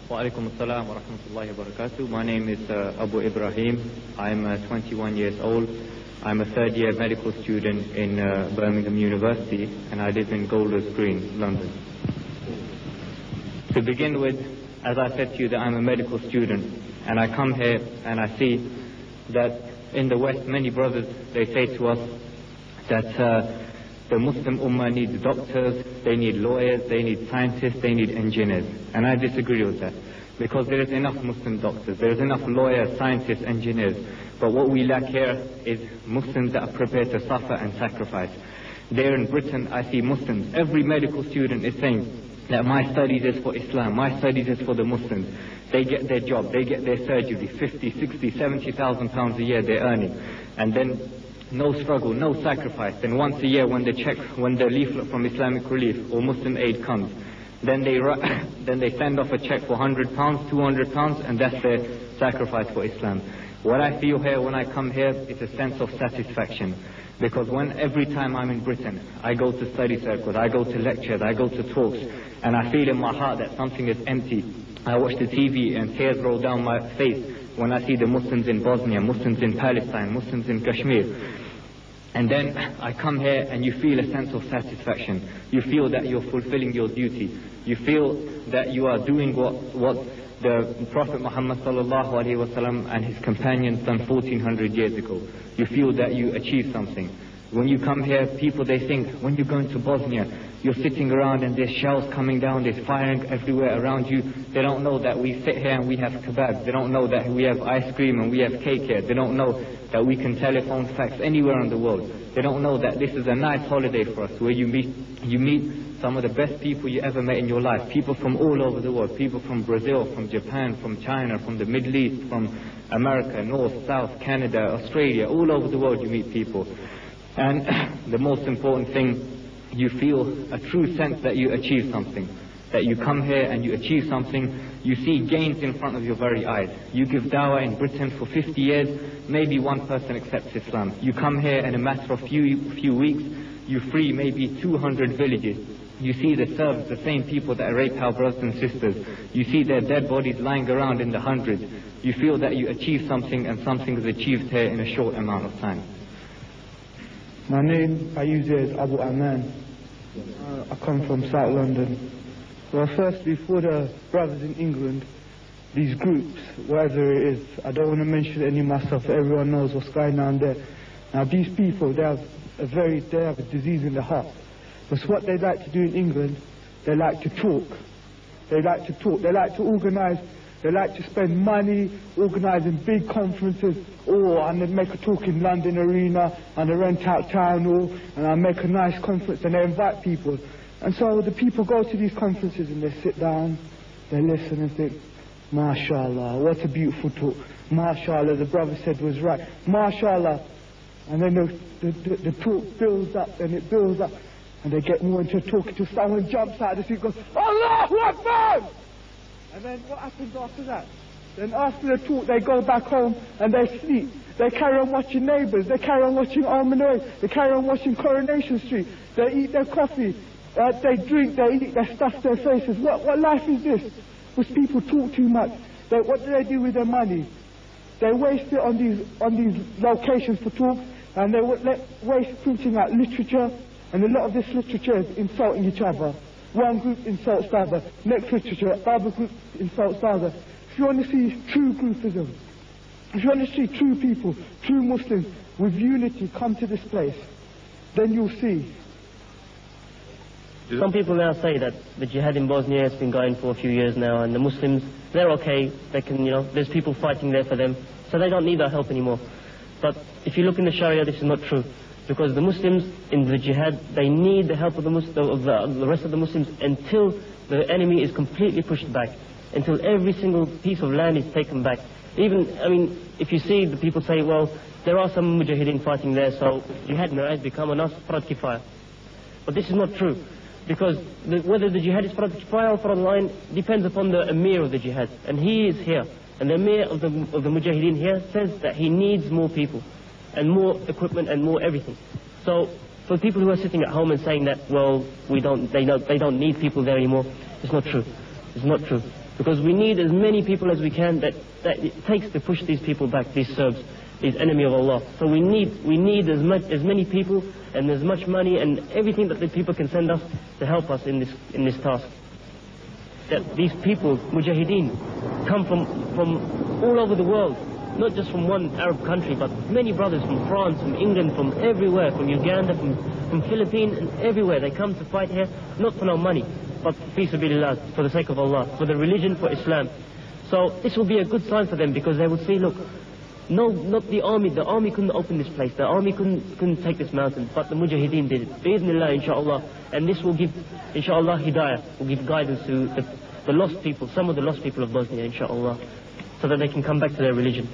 Wa alaikum assalam wa rahmatullahi wa barakatuh. My name is Abu Ibrahim. I'm 21 years old. I'm a third-year medical student in Birmingham University, and I live in Golders Green, London. To begin with, as I said to you, that I'm a medical student, and I come here and I see that in the West, many brothers, they say to us that the Muslim Ummah needs doctors, they need lawyers, they need scientists, they need engineers. And I disagree with that. Because there is enough Muslim doctors, there is enough lawyers, scientists, engineers. But what we lack here is Muslims that are prepared to suffer and sacrifice. There in Britain, I see Muslims. Every medical student is saying that my studies is for Islam, my studies is for the Muslims. They get their job, they get their surgery, 50, 60, 70,000 pounds a year they're earning. And then no struggle, no sacrifice. Then once a year when the leaflet from Islamic Relief or Muslim Aid comes, then they send off a check for £100, £200, and that's their sacrifice for Islam. What I feel here when I come here is a sense of satisfaction. Because every time I'm in Britain, I go to study circles, I go to lectures, I go to talks, and I feel in my heart that something is empty. I watch the TV and tears roll down my face when I see the Muslims in Bosnia, Muslims in Palestine, Muslims in Kashmir. And then I come here and you feel a sense of satisfaction. You feel that you're fulfilling your duty. You feel that you are doing what the Prophet Muhammad sallallahu alaihi wasallam and his companions done 1400 years ago. You feel that you achieved something. When you come here, people, they think, when you go into Bosnia, you're sitting around and there's shells coming down, there's firing everywhere around you. They don't know that we sit here and we have kebabs. They don't know that we have ice cream and we have cake here. They don't know that we can telephone fax anywhere in the world. They don't know that this is a nice holiday for us, where you meet some of the best people you ever met in your life. People from all over the world. People from Brazil, from Japan, from China, from the Middle East, from America, North, South, Canada, Australia. All over the world you meet people. And the most important thing, you feel a true sense that you achieve something. That you come here and you achieve something, you see gains in front of your very eyes. You give dawah in Britain for 50 years, maybe one person accepts Islam. You come here in a matter of few weeks, you free maybe 200 villages. You see the Serbs, the same people that rape our brothers and sisters. You see their dead bodies lying around in the hundreds. You feel that you achieve something, and something is achieved here in a short amount of time. My name, I use it as Abu Aman. I come from South London. Well, firstly, for the brothers in England, these groups, whatever it is, I don't want to mention any myself, everyone knows what's going on there. Now, these people, they have a disease in the heart. Because what they like to do in England, they like to talk. They like to talk, they like to organize, they like to spend money organizing big conferences. Oh, and they make a talk in London Arena, and they rent out Town Hall, and I make a nice conference, and they invite people. And so the people go to these conferences and they sit down, they listen and think, MashaAllah, what a beautiful talk. MashaAllah, the brother said was right. MashaAllah. And then the talk builds up and it builds up. And they get more into talking to someone jumps out of the seat and goes, Allahu Akbar! And then what happens after that? Then after the talk, they go back home and they sleep. They carry on watching Neighbours. They carry on watching Armanoid. They carry on watching Coronation Street. They eat their coffee. They drink, they eat, they stuff their faces. What life is this? Because people talk too much. What do they do with their money? They waste it on these locations for talk, and they waste printing out literature, and a lot of this literature is insulting each other. One group insults the other, next literature, other group insults the other. If you want to see true groupism, if you want to see true people, true Muslims with unity come to this place, then you'll see. Some people now say that the jihad in Bosnia has been going for a few years now, and the Muslims, they're okay, they can, there's people fighting there for them, so they don't need our help anymore. But if you look in the Sharia, this is not true, because the Muslims in the jihad, they need the help of the rest of the Muslims until the enemy is completely pushed back, until every single piece of land is taken back. Even, if you see the people say, well, there are some mujahideen fighting there, so jihad now has become a farad kifaya. But this is not true. Because whether the jihad is farad kifaya or farad line depends upon the emir of the jihad, and he is here. And the emir of the mujahideen here says that he needs more people, and more equipment, and more everything. So for people who are sitting at home and saying that, well, they don't need people there anymore, it's not true. It's not true. Because we need as many people as we can that it takes to push these people back, these Serbs, these enemy of Allah. So we need as many people and as much money and everything that the people can send us to help us in this task. That these people, Mujahideen, come from all over the world, not just from one Arab country, but many brothers from France, from England, from everywhere, from Uganda, from Philippines, and everywhere. They come to fight here, not for no money, but fi sabilillah, for the sake of Allah, for the religion, for Islam. So this will be a good sign for them, because they will see, look, no, not the army. The army couldn't open this place. The army couldn't take this mountain, but the Mujahideen did it. Bi'idhnillah, inshaAllah. And this will give, inshaAllah, hidayah, will give guidance to the lost people, some of the lost people of Bosnia, inshaAllah, so that they can come back to their religion.